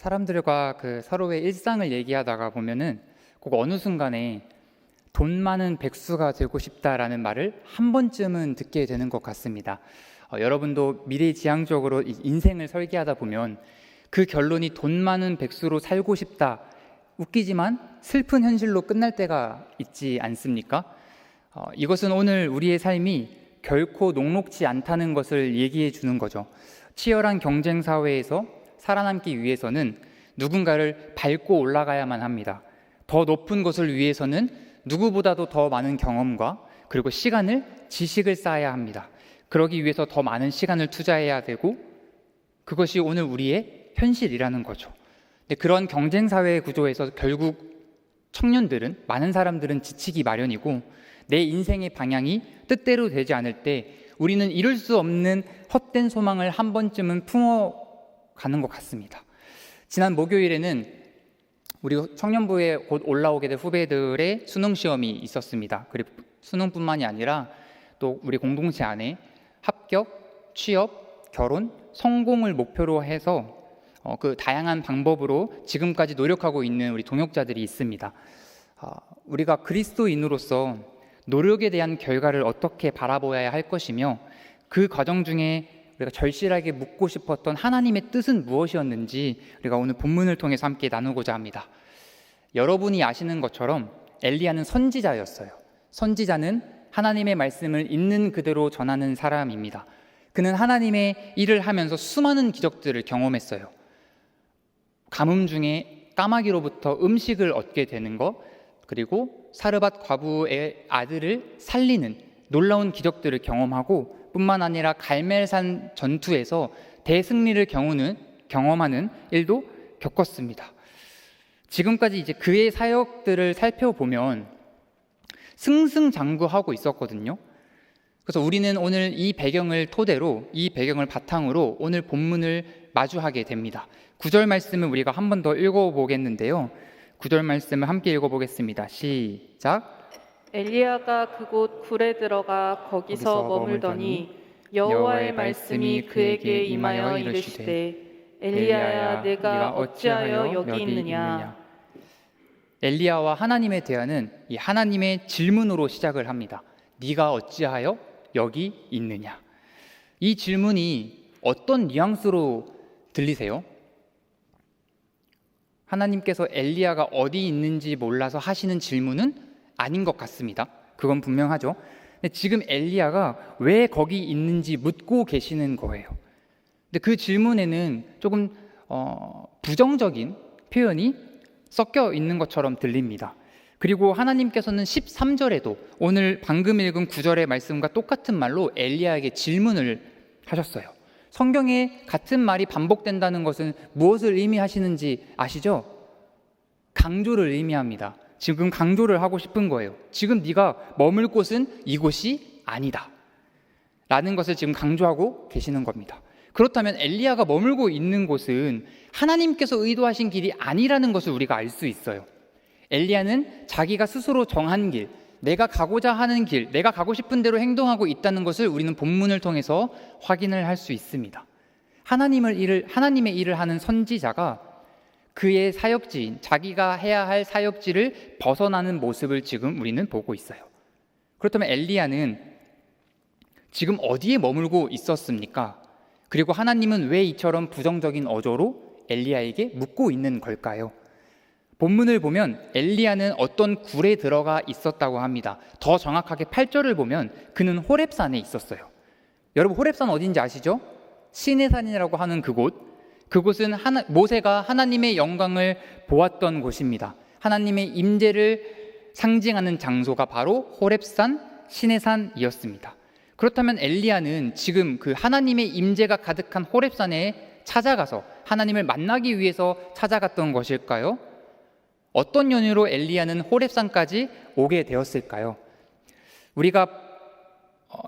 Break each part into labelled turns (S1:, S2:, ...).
S1: 사람들과 서로의 일상을 얘기하다가 보면은 꼭 어느 순간에 돈 많은 백수가 되고 싶다라는 말을 한 번쯤은 듣게 되는 것 같습니다. 여러분도 미래지향적으로 인생을 설계하다 보면 그 결론이 돈 많은 백수로 살고 싶다, 웃기지만 슬픈 현실로 끝날 때가 있지 않습니까? 이것은 오늘 우리의 삶이 결코 녹록지 않다는 것을 얘기해 주는 거죠. 치열한 경쟁 사회에서 살아남기 위해서는 누군가를 밟고 올라가야만 합니다. 더 높은 것을 위해서는 누구보다도 더 많은 경험과 그리고 시간을, 지식을 쌓아야 합니다. 그러기 위해서 더 많은 시간을 투자해야 되고, 그것이 오늘 우리의 현실이라는 거죠. 근데 그런 경쟁 사회 구조에서 결국 청년들은, 많은 사람들은 지치기 마련이고, 내 인생의 방향이 뜻대로 되지 않을 때 우리는 이룰 수 없는 헛된 소망을 한 번쯤은 품어가는 것 같습니다. 지난 목요일에는 우리 청년부에 곧 올라오게 될 후배들의 수능 시험이 있었습니다. 그리고 수능뿐만이 아니라 또 우리 공동체 안에 합격, 취업, 결혼, 성공을 목표로 해서 그 다양한 방법으로 지금까지 노력하고 있는 우리 동역자들이 있습니다. 우리가 그리스도인으로서 노력에 대한 결과를 어떻게 바라보아야 할 것이며, 그 과정 중에 우리가 절실하게 묻고 싶었던 하나님의 뜻은 무엇이었는지 우리가 오늘 본문을 통해서 함께 나누고자 합니다. 여러분이 아시는 것처럼 엘리야는 선지자였어요. 선지자는 하나님의 말씀을 있는 그대로 전하는 사람입니다. 그는 하나님의 일을 하면서 수많은 기적들을 경험했어요. 가뭄 중에 까마귀로부터 음식을 얻게 되는 것, 그리고 사르밧 과부의 아들을 살리는 놀라운 기적들을 경험하고, 뿐만 아니라 갈멜산 전투에서 대승리를 경험하는 일도 겪었습니다. 지금까지 이제 그의 사역들을 살펴보면 승승장구하고 있었거든요. 그래서 우리는 오늘 이 배경을 토대로, 이 배경을 바탕으로 오늘 본문을 마주하게 됩니다. 9절 말씀을 우리가 한 번 더 읽어보겠는데요. 9절 말씀을 함께 읽어보겠습니다. 시작.
S2: 엘리야가 그곳 굴에 들어가 거기서 머물더니 여호와의 말씀이 그에게 임하여 이르시되, 엘리야야, 내가 어찌하여 여기 있느냐.
S1: 엘리야와 하나님의 대화는 이 하나님의 질문으로 시작을 합니다. 네가 어찌하여 여기 있느냐. 이 질문이 어떤 뉘앙스로 들리세요? 하나님께서 엘리야가 어디 있는지 몰라서 하시는 질문은 아닌 것 같습니다. 그건 분명하죠. 근데 지금 엘리야가 왜 거기 있는지 묻고 계시는 거예요. 근데 그 질문에는 조금 부정적인 표현이 섞여 있는 것처럼 들립니다. 그리고 하나님께서는 13절에도 오늘 방금 읽은 9절의 말씀과 똑같은 말로 엘리야에게 질문을 하셨어요. 성경에 같은 말이 반복된다는 것은 무엇을 의미하시는지 아시죠? 강조를 의미합니다. 지금 강조를 하고 싶은 거예요. 지금 네가 머물 곳은 이곳이 아니다 라는 것을 지금 강조하고 계시는 겁니다. 그렇다면 엘리야가 머물고 있는 곳은 하나님께서 의도하신 길이 아니라는 것을 우리가 알 수 있어요. 엘리야는 자기가 스스로 정한 길, 내가 가고자 하는 길, 내가 가고 싶은 대로 행동하고 있다는 것을 우리는 본문을 통해서 확인을 할 수 있습니다. 하나님의 일을 하는 선지자가 그의 사역지인, 자기가 해야 할 사역지를 벗어나는 모습을 지금 우리는 보고 있어요. 그렇다면 엘리야는 지금 어디에 머물고 있었습니까? 그리고 하나님은 왜 이처럼 부정적인 어조로 엘리야에게 묻고 있는 걸까요? 본문을 보면 엘리야는 어떤 굴에 들어가 있었다고 합니다. 더 정확하게 8절을 보면 그는 호렙산에 있었어요. 여러분, 호렙산 어딘지 아시죠? 신의 산이라고 하는 그곳은 모세가 하나님의 영광을 보았던 곳입니다. 하나님의 임재를 상징하는 장소가 바로 호렙산, 신의 산이었습니다. 그렇다면 엘리야는 지금 그 하나님의 임재가 가득한 호렙산에 찾아가서 하나님을 만나기 위해서 찾아갔던 것일까요? 어떤 연유로 엘리야는 호렙산까지 오게 되었을까요? 우리가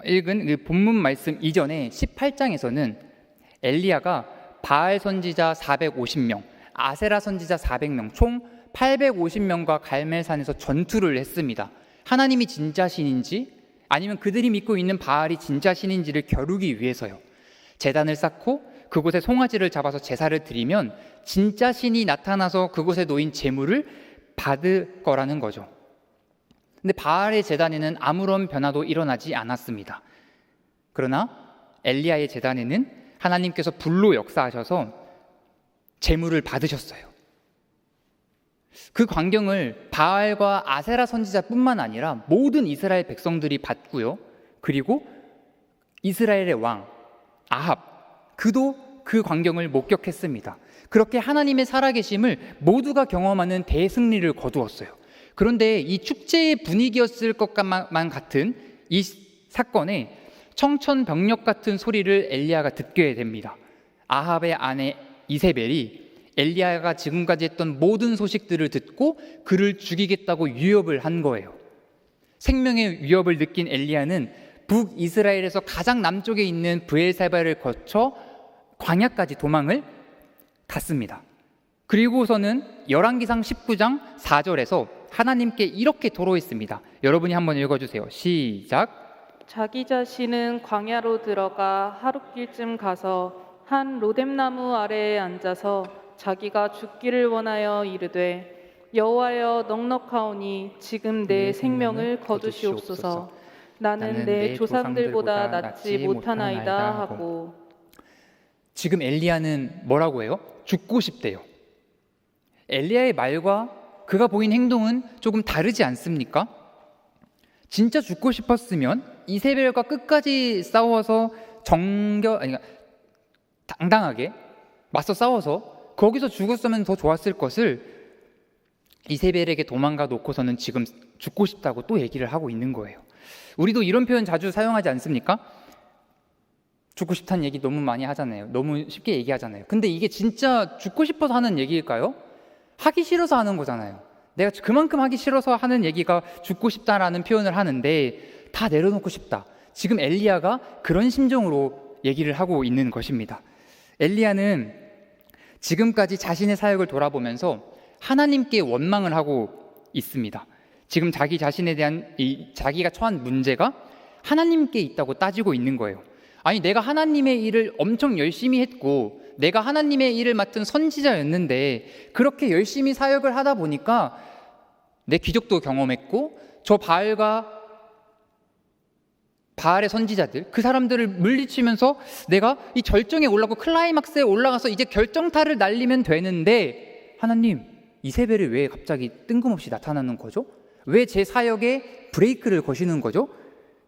S1: 읽은 그 본문 말씀 이전에 18장에서는 엘리야가 바알 선지자 450명, 아세라 선지자 400명, 총 850명과 갈멜산에서 전투를 했습니다. 하나님이 진짜 신인지 아니면 그들이 믿고 있는 바알이 진짜 신인지를 겨루기 위해서요. 제단을 쌓고 그곳에 송아지를 잡아서 제사를 드리면 진짜 신이 나타나서 그곳에 놓인 제물을 받을 거라는 거죠. 근데 바알의 제단에는 아무런 변화도 일어나지 않았습니다. 그러나 엘리야의 제단에는 하나님께서 불로 역사하셔서 제물을 받으셨어요. 그 광경을 바알과 아세라 선지자뿐만 아니라 모든 이스라엘 백성들이 봤고요. 그리고 이스라엘의 왕 아합, 그도 그 광경을 목격했습니다. 그렇게 하나님의 살아계심을 모두가 경험하는 대승리를 거두었어요. 그런데 이 축제의 분위기였을 것만 같은 이 사건에 청천벽력 같은 소리를 엘리야가 듣게 됩니다. 아합의 아내 이세벨이 엘리야가 지금까지 했던 모든 소식들을 듣고 그를 죽이겠다고 위협을 한 거예요. 생명의 위협을 느낀 엘리야는 북이스라엘에서 가장 남쪽에 있는 브엘세바를 거쳐 광야까지 도망을 갔습니다. 그리고서는 열왕기상 19장 4절에서 하나님께 이렇게 토로했습니다. 여러분이 한번 읽어주세요. 시작.
S2: 자기 자신은 광야로 들어가 하룻길쯤 가서 한 로뎀나무 아래에 앉아서 자기가 죽기를 원하여 이르되 여호와여 넉넉하오니 지금 내 생명을 거두시옵소서. 나는 내 조상들보다 낫지 못하나이다 하고.
S1: 지금 엘리야는 뭐라고 해요? 죽고 싶대요. 엘리야의 말과 그가 보인 행동은 조금 다르지 않습니까? 진짜 죽고 싶었으면 이세벨과 끝까지 싸워서 당당하게 맞서 싸워서 거기서 죽었으면 더 좋았을 것을 이세벨에게 도망가 놓고서는 지금 죽고 싶다고 또 얘기를 하고 있는 거예요. 우리도 이런 표현 자주 사용하지 않습니까? 죽고 싶다는 얘기 너무 많이 하잖아요. 너무 쉽게 얘기하잖아요. 근데 이게 진짜 죽고 싶어서 하는 얘기일까요? 하기 싫어서 하는 거잖아요. 내가 그만큼 하기 싫어서 하는 얘기가 죽고 싶다라는 표현을 하는데 다 내려놓고 싶다. 지금 엘리야가 그런 심정으로 얘기를 하고 있는 것입니다. 엘리야는 지금까지 자신의 사역을 돌아보면서 하나님께 원망을 하고 있습니다. 지금 자기 자신에 대한 자기가 처한 문제가 하나님께 있다고 따지고 있는 거예요. 아니, 내가 하나님의 일을 엄청 열심히 했고 내가 하나님의 일을 맡은 선지자였는데 그렇게 열심히 사역을 하다 보니까 내 기적도 경험했고 저 바알의 선지자들, 그 사람들을 물리치면서 내가 이 절정에 올라가고 클라이막스에 올라가서 이제 결정타를 날리면 되는데 하나님, 이세벨이 왜 갑자기 뜬금없이 나타나는 거죠? 왜 제 사역에 브레이크를 거시는 거죠?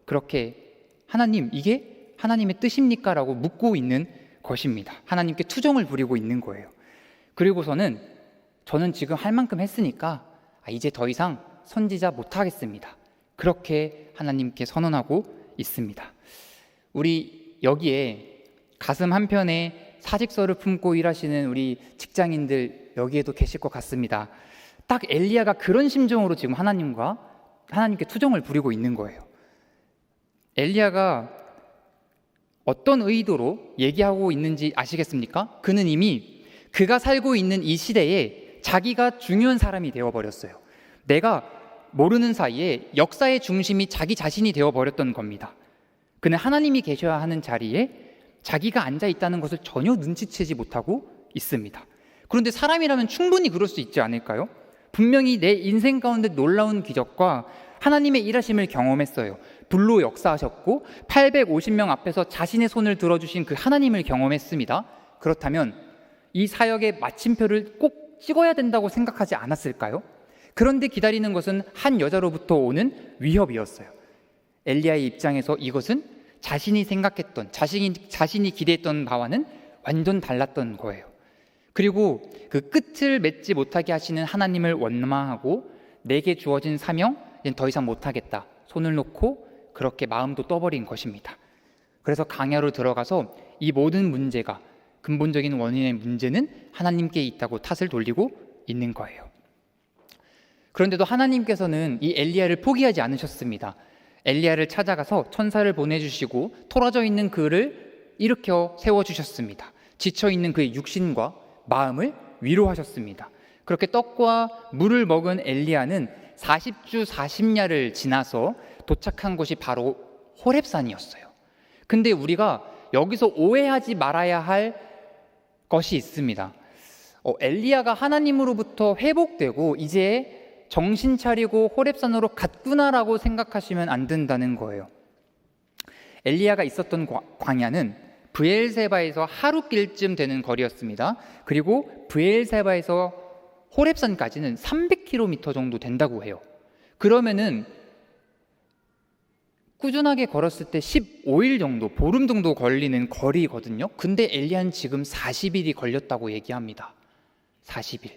S1: 그렇게 하나님, 이게 하나님의 뜻입니까? 라고 묻고 있는 것입니다. 하나님께 투정을 부리고 있는 거예요. 그리고서는 저는 지금 할 만큼 했으니까 이제 더 이상 선지자 못하겠습니다. 그렇게 하나님께 선언하고 있습니다. 우리 여기에 가슴 한편에 사직서를 품고 일하시는 우리 직장인들 여기에도 계실 것 같습니다. 딱 엘리야가 그런 심정으로 지금 하나님께 투정을 부리고 있는 거예요. 엘리야가 어떤 의도로 얘기하고 있는지 아시겠습니까? 그는 이미 그가 살고 있는 이 시대에 자기가 중요한 사람이 되어버렸어요. 내가 모르는 사이에 역사의 중심이 자기 자신이 되어버렸던 겁니다. 그는 하나님이 계셔야 하는 자리에 자기가 앉아 있다는 것을 전혀 눈치채지 못하고 있습니다. 그런데 사람이라면 충분히 그럴 수 있지 않을까요? 분명히 내 인생 가운데 놀라운 기적과 하나님의 일하심을 경험했어요. 불로 역사하셨고 850명 앞에서 자신의 손을 들어주신 그 하나님을 경험했습니다. 그렇다면 이 사역의 마침표를 꼭 찍어야 된다고 생각하지 않았을까요? 그런데 기다리는 것은 한 여자로부터 오는 위협이었어요. 엘리야의 입장에서 이것은 자신이 생각했던, 자신이 기대했던 바와는 완전 달랐던 거예요. 그리고 그 끝을 맺지 못하게 하시는 하나님을 원망하고 내게 주어진 사명, 이제 더 이상 못하겠다. 손을 놓고 그렇게 마음도 떠버린 것입니다. 그래서 광야로 들어가서 이 모든 문제가, 근본적인 원인의 문제는 하나님께 있다고 탓을 돌리고 있는 거예요. 그런데도 하나님께서는 이 엘리야를 포기하지 않으셨습니다. 엘리야를 찾아가서 천사를 보내주시고 토라져 있는 그를 일으켜 세워주셨습니다. 지쳐있는 그의 육신과 마음을 위로하셨습니다. 그렇게 떡과 물을 먹은 엘리야는 40주 40야를 지나서 도착한 곳이 바로 호렙산이었어요. 근데 우리가 여기서 오해하지 말아야 할 것이 있습니다. 엘리야가 하나님으로부터 회복되고 이제 정신 차리고 호렙산으로 갔구나라고 생각하시면 안 된다는 거예요. 엘리야가 있었던 광야는 브엘세바에서 하루길쯤 되는 거리였습니다. 그리고 브엘세바에서 호렙산까지는 300km 정도 된다고 해요. 그러면은 꾸준하게 걸었을 때 15일 정도, 보름 정도 걸리는 거리거든요. 근데 엘리야는 지금 40일이 걸렸다고 얘기합니다. 40일.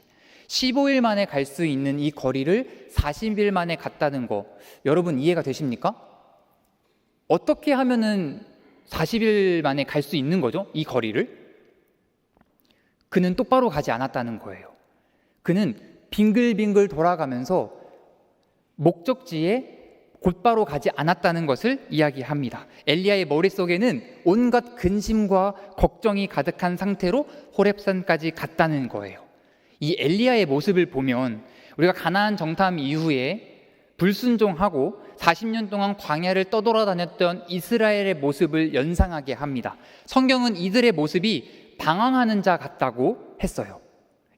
S1: 15일 만에 갈 수 있는 이 거리를 40일 만에 갔다는 거, 여러분 이해가 되십니까? 어떻게 하면은 40일 만에 갈 수 있는 거죠? 이 거리를? 그는 똑바로 가지 않았다는 거예요. 그는 빙글빙글 돌아가면서 목적지에 곧바로 가지 않았다는 것을 이야기합니다. 엘리야의 머릿속에는 온갖 근심과 걱정이 가득한 상태로 호렙산까지 갔다는 거예요. 이 엘리야의 모습을 보면 우리가 가나안 정탐 이후에 불순종하고 40년 동안 광야를 떠돌아다녔던 이스라엘의 모습을 연상하게 합니다. 성경은 이들의 모습이 방황하는 자 같다고 했어요.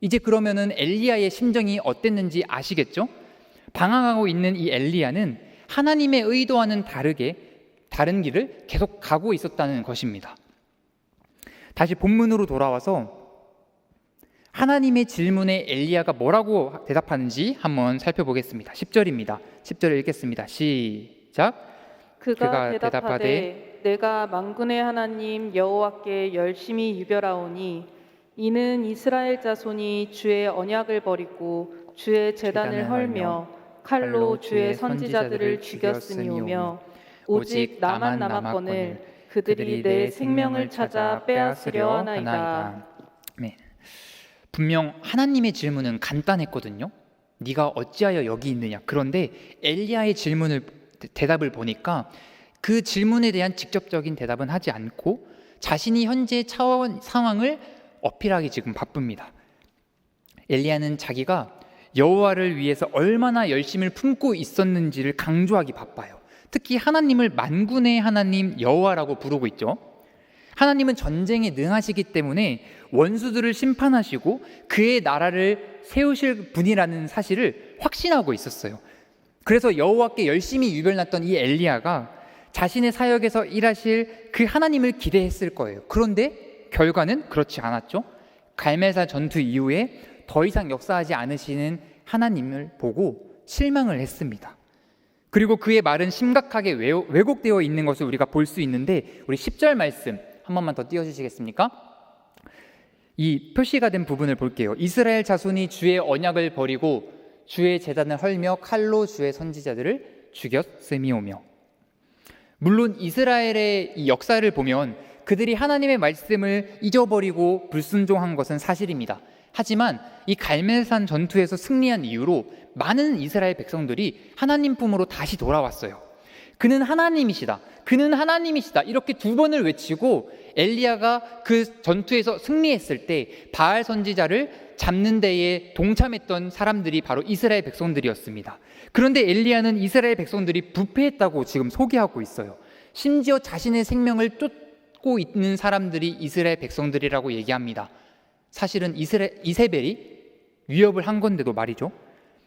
S1: 이제 그러면은 엘리야의 심정이 어땠는지 아시겠죠? 방황하고 있는 이 엘리야는 하나님의 의도와는 다른 길을 계속 가고 있었다는 것입니다. 다시 본문으로 돌아와서 하나님의 질문에 엘리야가 뭐라고 대답하는지 한번 살펴보겠습니다. 10절입니다. 10절을 읽겠습니다. 시작.
S2: 그가 대답하되 내가 만군의 하나님 여호와께 열심히 유별하오니 이는 이스라엘 자손이 주의 언약을 버리고 주의 제단을 헐며 칼로 주의 선지자들을 죽였으니오며 오직 나만 남았거늘 그들이 내 생명을 찾아 빼앗으려 하나이다.
S1: 네. 분명 하나님의 질문은 간단했거든요. 네가 어찌하여 여기 있느냐. 그런데 엘리야의 대답을 보니까 그 질문에 대한 직접적인 대답은 하지 않고 자신이 현재 상황을 어필하기 지금 바쁩니다. 엘리야는 자기가 여호와를 위해서 얼마나 열심을 품고 있었는지를 강조하기 바빠요. 특히 하나님을 만군의 하나님 여호와라고 부르고 있죠. 하나님은 전쟁에 능하시기 때문에 원수들을 심판하시고 그의 나라를 세우실 분이라는 사실을 확신하고 있었어요. 그래서 여호와께 열심히 유별났던 이 엘리야가 자신의 사역에서 일하실 그 하나님을 기대했을 거예요. 그런데 결과는 그렇지 않았죠. 갈멜산 전투 이후에 더 이상 역사하지 않으시는 하나님을 보고 실망을 했습니다. 그리고 그의 말은 심각하게 왜곡되어 있는 것을 우리가 볼 수 있는데, 우리 10절 말씀 한 번만 더 띄워주시겠습니까? 이 표시가 된 부분을 볼게요. 이스라엘 자손이 주의 언약을 버리고 주의 제단을 헐며 칼로 주의 선지자들을 죽였음이오며. 물론 이스라엘의 이 역사를 보면 그들이 하나님의 말씀을 잊어버리고 불순종한 것은 사실입니다. 하지만 이 갈멜산 전투에서 승리한 이후로 많은 이스라엘 백성들이 하나님 품으로 다시 돌아왔어요. 그는 하나님이시다. 그는 하나님이시다. 이렇게 두 번을 외치고 엘리야가 그 전투에서 승리했을 때 바알 선지자를 잡는 데에 동참했던 사람들이 바로 이스라엘 백성들이었습니다. 그런데 엘리야는 이스라엘 백성들이 부패했다고 지금 소개하고 있어요. 심지어 자신의 생명을 쫓고 있는 사람들이 이스라엘 백성들이라고 얘기합니다. 사실은 이세벨이 위협을 한 건데도 말이죠.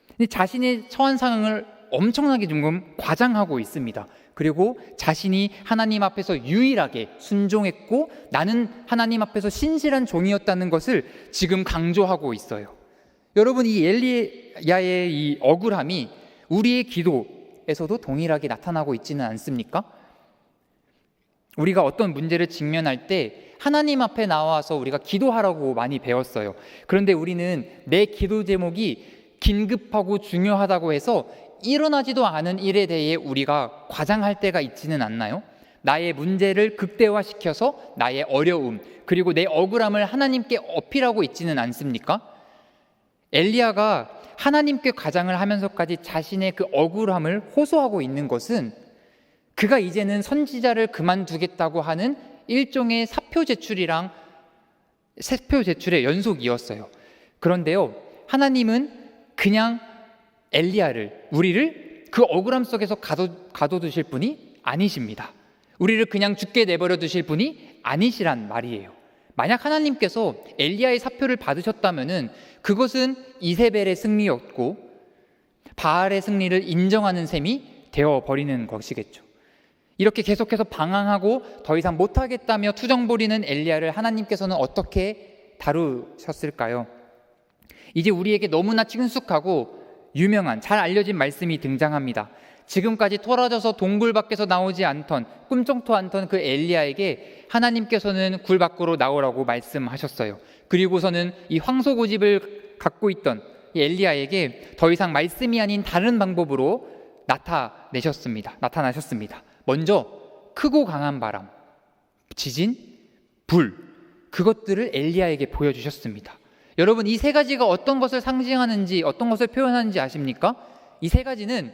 S1: 근데 자신의 처한 상황을 엄청나게 좀 과장하고 있습니다. 그리고 자신이 하나님 앞에서 유일하게 순종했고 나는 하나님 앞에서 신실한 종이었다는 것을 지금 강조하고 있어요. 여러분, 이 엘리야의 이 억울함이 우리의 기도에서도 동일하게 나타나고 있지는 않습니까? 우리가 어떤 문제를 직면할 때 하나님 앞에 나와서 우리가 기도하라고 많이 배웠어요. 그런데 우리는 내 기도 제목이 긴급하고 중요하다고 해서 일어나지도 않은 일에 대해 우리가 과장할 때가 있지는 않나요? 나의 문제를 극대화시켜서 나의 어려움 그리고 내 억울함을 하나님께 어필하고 있지는 않습니까? 엘리야가 하나님께 과장을 하면서까지 자신의 그 억울함을 호소하고 있는 것은 그가 이제는 선지자를 그만두겠다고 하는 일종의 사표 제출의 연속이었어요. 그런데요, 하나님은 그냥 우리를 그 억울함 속에서 가둬두실 분이 아니십니다. 우리를 그냥 죽게 내버려 두실 분이 아니시란 말이에요. 만약 하나님께서 엘리야의 사표를 받으셨다면은 그것은 이세벨의 승리였고 바알의 승리를 인정하는 셈이 되어버리는 것이겠죠. 이렇게 계속해서 방황하고 더 이상 못하겠다며 투정 부리는 엘리야를 하나님께서는 어떻게 다루셨을까요? 이제 우리에게 너무나 친숙하고 유명한 잘 알려진 말씀이 등장합니다. 지금까지 토라져서 동굴 밖에서 나오지 않던, 꿈쩍도 않던 그 엘리야에게 하나님께서는 굴 밖으로 나오라고 말씀하셨어요. 그리고서는 이 황소고집을 갖고 있던 이 엘리야에게 더 이상 말씀이 아닌 다른 방법으로 나타나셨습니다. 먼저 크고 강한 바람, 지진, 불, 그것들을 엘리야에게 보여주셨습니다. 여러분, 이 세 가지가 어떤 것을 상징하는지, 어떤 것을 표현하는지 아십니까? 이 세 가지는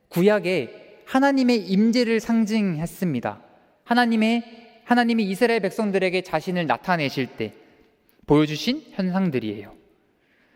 S1: 구약에 하나님의 임재를 상징했습니다. 하나님이 이스라엘 백성들에게 자신을 나타내실 때 보여주신 현상들이에요.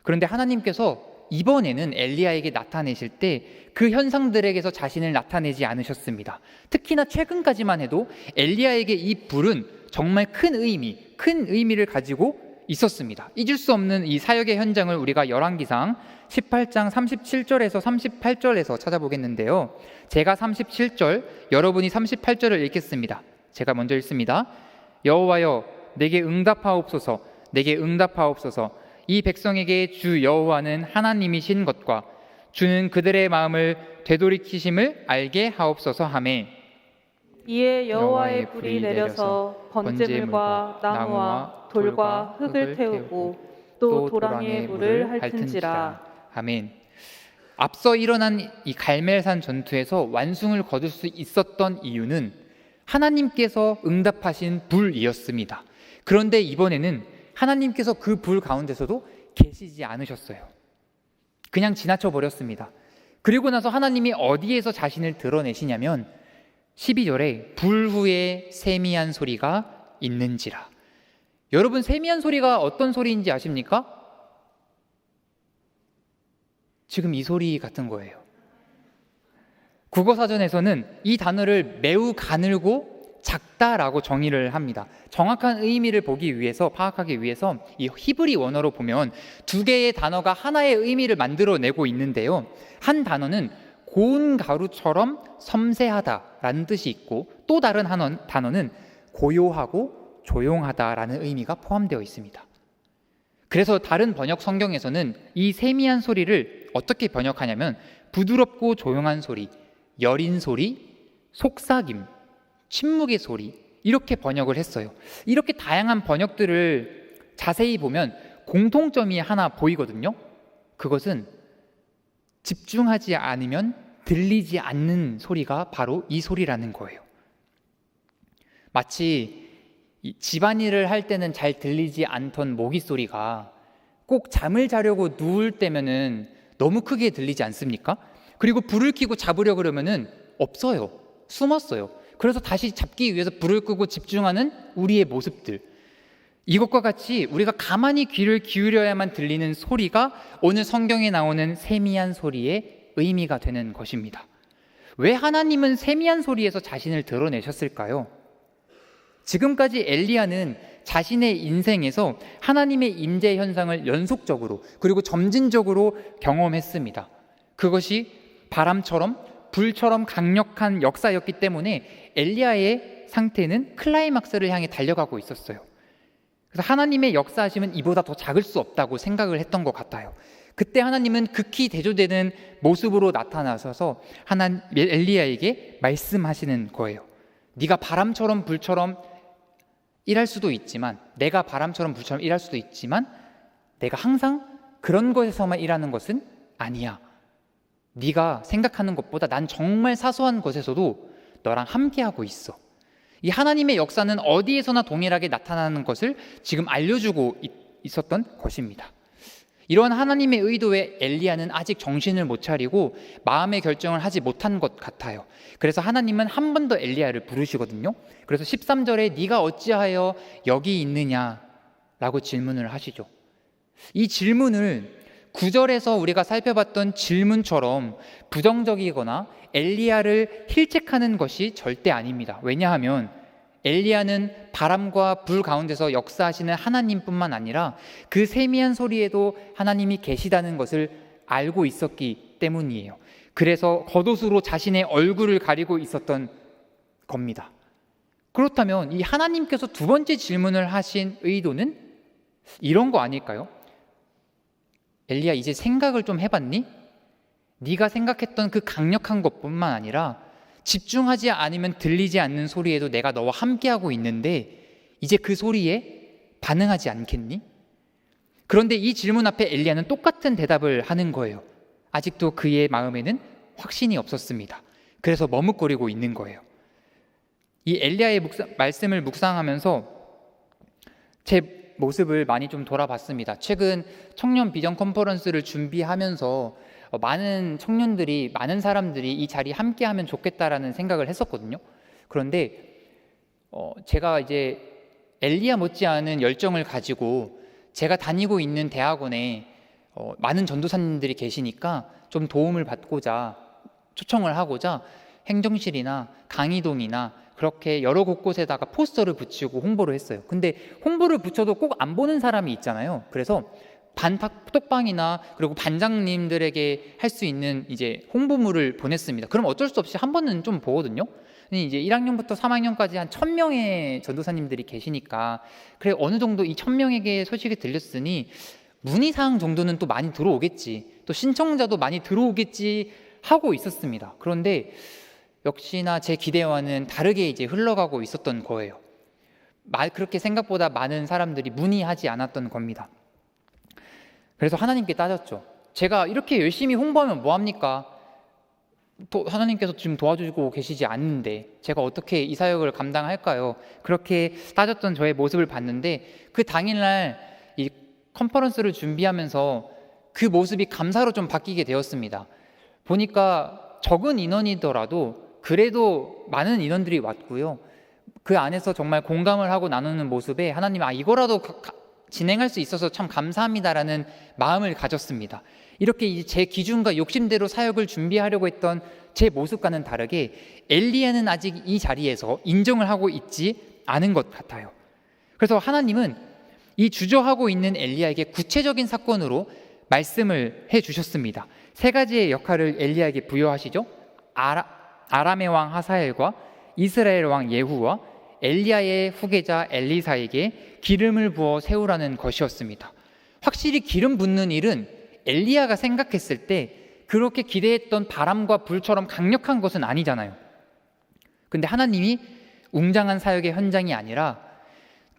S1: 그런데 하나님께서 이번에는 엘리야에게 나타내실 때 그 현상들에게서 자신을 나타내지 않으셨습니다. 특히나 최근까지만 해도 엘리야에게 이 불은 정말 큰 의미를 가지고 있었습니다. 잊을 수 없는 이 사역의 현장을 우리가 열왕기상 18장 37절에서 38절에서 찾아보겠는데요. 제가 37절, 여러분이 38절을 읽겠습니다. 제가 먼저 읽습니다. 여호와여, 내게 응답하옵소서, 내게 응답하옵소서. 이 백성에게 주 여호와는 하나님이신 것과 주는 그들의 마음을 되돌이키심을 알게 하옵소서 하매.
S2: 이에 여호와의 불이 내려서 번제물과 나무와 돌과 흙을 태우고 또 도랑의 물을 핥은지라.
S1: 아멘. 앞서 일어난 이 갈멜산 전투에서 완승을 거둘 수 있었던 이유는 하나님께서 응답하신 불이었습니다. 그런데 이번에는 하나님께서 그 불 가운데서도 계시지 않으셨어요. 그냥 지나쳐 버렸습니다. 그리고 나서 하나님이 어디에서 자신을 드러내시냐면 12절에 불 후에 세미한 소리가 있는지라. 여러분, 세미한 소리가 어떤 소리인지 아십니까? 지금 이 소리 같은 거예요. 국어사전에서는 이 단어를 매우 가늘고 작다라고 정의를 합니다. 정확한 의미를 파악하기 위해서 이 히브리 원어로 보면 두 개의 단어가 하나의 의미를 만들어내고 있는데요. 한 단어는 고운 가루처럼 섬세하다라는 뜻이 있고, 또 다른 단어는 고요하고 조용하다라는 의미가 포함되어 있습니다. 그래서 다른 번역 성경에서는 이 세미한 소리를 어떻게 번역하냐면 부드럽고 조용한 소리, 여린 소리, 속삭임, 침묵의 소리, 이렇게 번역을 했어요. 이렇게 다양한 번역들을 자세히 보면 공통점이 하나 보이거든요. 그것은 집중하지 않으면 들리지 않는 소리가 바로 이 소리라는 거예요. 마치 집안일을 할 때는 잘 들리지 않던 모기 소리가 꼭 잠을 자려고 누울 때면은 너무 크게 들리지 않습니까? 그리고 불을 켜고 잡으려 그러면은 없어요. 숨었어요. 그래서 다시 잡기 위해서 불을 끄고 집중하는 우리의 모습들, 이것과 같이 우리가 가만히 귀를 기울여야만 들리는 소리가 오늘 성경에 나오는 세미한 소리의 의미가 되는 것입니다. 왜 하나님은 세미한 소리에서 자신을 드러내셨을까요? 지금까지 엘리야는 자신의 인생에서 하나님의 임재 현상을 연속적으로 그리고 점진적으로 경험했습니다. 그것이 바람처럼 불처럼 강력한 역사였기 때문에 엘리야의 상태는 클라이막스를 향해 달려가고 있었어요. 그래서 하나님의 역사하심은 이보다 더 작을 수 없다고 생각을 했던 것 같아요. 그때 하나님은 극히 대조되는 모습으로 나타나셔서 엘리야에게 말씀하시는 거예요. 네가 바람처럼 불처럼 일할 수도 있지만, 내가 바람처럼 불처럼 일할 수도 있지만 내가 항상 그런 것에서만 일하는 것은 아니야. 네가 생각하는 것보다 난 정말 사소한 것에서도 너랑 함께하고 있어. 이 하나님의 역사는 어디에서나 동일하게 나타나는 것을 지금 알려주고 있었던 것입니다. 이런 하나님의 의도에 엘리야는 아직 정신을 못 차리고 마음의 결정을 하지 못한 것 같아요. 그래서 하나님은 한 번 더 엘리야를 부르시거든요. 그래서 13절에 네가 어찌하여 여기 있느냐라고 질문을 하시죠. 이 질문을 9절에서 우리가 살펴봤던 질문처럼 부정적이거나 엘리야를 힐책하는 것이 절대 아닙니다. 왜냐하면 엘리야는 바람과 불 가운데서 역사하시는 하나님뿐만 아니라 그 세미한 소리에도 하나님이 계시다는 것을 알고 있었기 때문이에요. 그래서 겉옷으로 자신의 얼굴을 가리고 있었던 겁니다. 그렇다면 이 하나님께서 두 번째 질문을 하신 의도는 이런 거 아닐까요? 엘리야, 이제 생각을 좀 해봤니? 네가 생각했던 그 강력한 것뿐만 아니라 집중하지 않으면 들리지 않는 소리에도 내가 너와 함께하고 있는데 이제 그 소리에 반응하지 않겠니? 그런데 이 질문 앞에 엘리야는 똑같은 대답을 하는 거예요. 아직도 그의 마음에는 확신이 없었습니다. 그래서 머뭇거리고 있는 거예요. 이 엘리야의 말씀을 묵상하면서 제 모습을 많이 좀 돌아봤습니다. 최근 청년 비전 컨퍼런스를 준비하면서 많은 청년들이, 많은 사람들이 이 자리에 함께하면 좋겠다라는 생각을 했었거든요. 그런데 제가 이제 엘리야 못지않은 열정을 가지고 제가 다니고 있는 대학원에 많은 전도사님들이 계시니까 좀 도움을 받고자, 초청을 하고자 행정실이나 강의동이나 그렇게 여러 곳곳에다가 포스터를 붙이고 홍보를 했어요. 근데 홍보를 붙여도 꼭 안 보는 사람이 있잖아요. 그래서 톡방이나 그리고 반장님들에게 할 수 있는 이제 홍보물을 보냈습니다. 그럼 어쩔 수 없이 한 번은 좀 보거든요. 이제 1학년부터 3학년까지 한 1000명의 전도사님들이 계시니까 그래 어느 정도 이 1000명에게 소식이 들렸으니 문의사항 정도는 또 많이 들어오겠지, 또 신청자도 많이 들어오겠지 하고 있었습니다. 그런데 역시나 제 기대와는 다르게 이제 흘러가고 있었던 거예요. 그렇게 생각보다 많은 사람들이 문의하지 않았던 겁니다. 그래서 하나님께 따졌죠. 제가 이렇게 열심히 홍보하면 뭐합니까? 하나님께서 지금 도와주고 계시지 않는데 제가 어떻게 이 사역을 감당할까요? 그렇게 따졌던 저의 모습을 봤는데 그 당일날 이 컨퍼런스를 준비하면서 그 모습이 감사로 좀 바뀌게 되었습니다. 보니까 적은 인원이더라도 그래도 많은 인원들이 왔고요. 그 안에서 정말 공감을 하고 나누는 모습에 하나님, 이거라도 진행할 수 있어서 참 감사합니다라는 마음을 가졌습니다. 이렇게 이제 제 기준과 욕심대로 사역을 준비하려고 했던 제 모습과는 다르게 엘리야는 아직 이 자리에서 인정을 하고 있지 않은 것 같아요. 그래서 하나님은 이 주저하고 있는 엘리야에게 구체적인 사건으로 말씀을 해주셨습니다. 세 가지의 역할을 엘리야에게 부여하시죠. 아람의 왕 하사엘과 이스라엘 왕 예후와 엘리야의 후계자 엘리사에게 기름을 부어 세우라는 것이었습니다. 확실히 기름 붓는 일은 엘리야가 생각했을 때 그렇게 기대했던 바람과 불처럼 강력한 것은 아니잖아요. 근데 하나님이 웅장한 사역의 현장이 아니라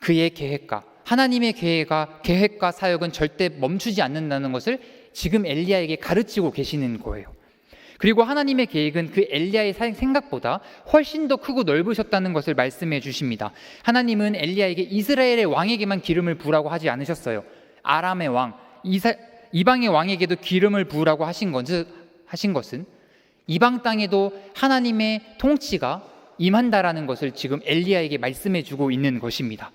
S1: 그의 계획과 하나님의 계획과 사역은 절대 멈추지 않는다는 것을 지금 엘리야에게 가르치고 계시는 거예요. 그리고 하나님의 계획은 그 엘리야의 생각보다 훨씬 더 크고 넓으셨다는 것을 말씀해 주십니다. 하나님은 엘리야에게 이스라엘의 왕에게만 기름을 부으라고 하지 않으셨어요. 아람의 왕, 이방의 왕에게도 기름을 부으라고 하신 것은 이방 땅에도 하나님의 통치가 임한다라는 것을 지금 엘리야에게 말씀해 주고 있는 것입니다.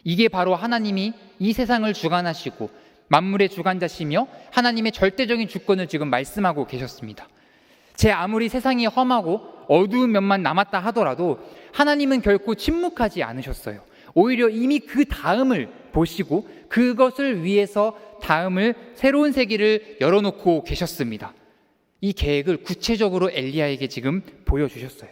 S1: 이게 바로 하나님이 이 세상을 주관하시고 만물의 주관자시며 하나님의 절대적인 주권을 지금 말씀하고 계셨습니다. 아무리 세상이 험하고 어두운 면만 남았다 하더라도 하나님은 결코 침묵하지 않으셨어요. 오히려 이미 그 다음을 보시고 그것을 위해서 다음을 새로운 세기를 열어놓고 계셨습니다. 이 계획을 구체적으로 엘리야에게 지금 보여주셨어요.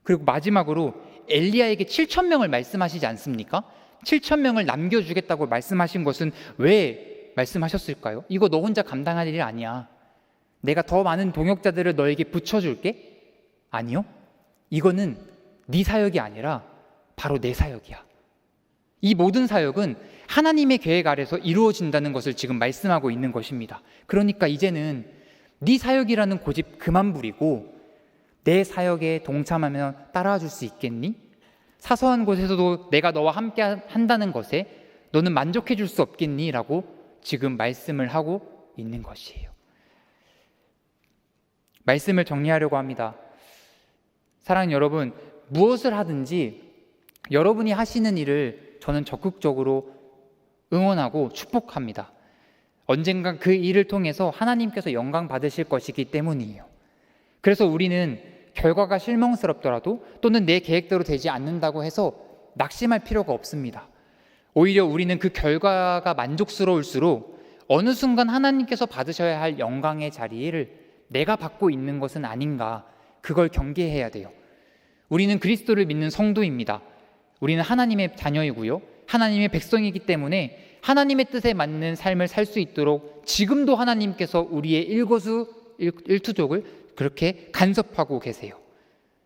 S1: 그리고 마지막으로 엘리야에게 7,000명을 말씀하시지 않습니까? 7,000명을 남겨주겠다고 말씀하신 것은 왜 말씀하셨을까요? 이거 너 혼자 감당할 일 아니야. 내가 더 많은 동역자들을 너에게 붙여줄게? 아니요. 이거는 네 사역이 아니라 바로 내 사역이야. 이 모든 사역은 하나님의 계획 아래서 이루어진다는 것을 지금 말씀하고 있는 것입니다. 그러니까 이제는 네 사역이라는 고집 그만 부리고 내 사역에 동참하며 따라와 줄 수 있겠니? 사소한 곳에서도 내가 너와 함께 한다는 것에 너는 만족해 줄 수 없겠니? 라고 지금 말씀을 하고 있는 것이에요. 말씀을 정리하려고 합니다. 사랑하는 여러분, 무엇을 하든지 여러분이 하시는 일을 저는 적극적으로 응원하고 축복합니다. 언젠가 그 일을 통해서 하나님께서 영광 받으실 것이기 때문이에요. 그래서 우리는 결과가 실망스럽더라도 또는 내 계획대로 되지 않는다고 해서 낙심할 필요가 없습니다. 오히려 우리는 그 결과가 만족스러울수록 어느 순간 하나님께서 받으셔야 할 영광의 자리를 내가 받고 있는 것은 아닌가, 그걸 경계해야 돼요. 우리는 그리스도를 믿는 성도입니다. 우리는 하나님의 자녀이고요, 하나님의 백성이기 때문에 하나님의 뜻에 맞는 삶을 살 수 있도록 지금도 하나님께서 우리의 일거수일투족을 그렇게 간섭하고 계세요.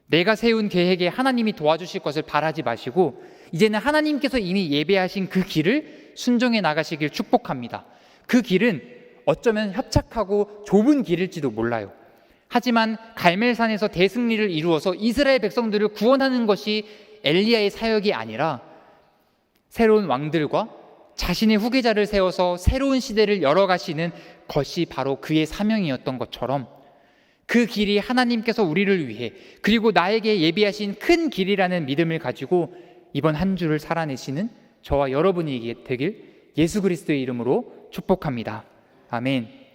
S1: 내가 세운 계획에 하나님이 도와주실 것을 바라지 마시고 이제는 하나님께서 이미 예배하신 그 길을 순종해 나가시길 축복합니다. 그 길은 어쩌면 협착하고 좁은 길일지도 몰라요. 하지만 갈멜산에서 대승리를 이루어서 이스라엘 백성들을 구원하는 것이 엘리야의 사역이 아니라 새로운 왕들과 자신의 후계자를 세워서 새로운 시대를 열어가시는 것이 바로 그의 사명이었던 것처럼 그 길이 하나님께서 우리를 위해 그리고 나에게 예비하신 큰 길이라는 믿음을 가지고 이번 한 주를 살아내시는 저와 여러분이 되길 예수 그리스도의 이름으로 축복합니다. 아멘.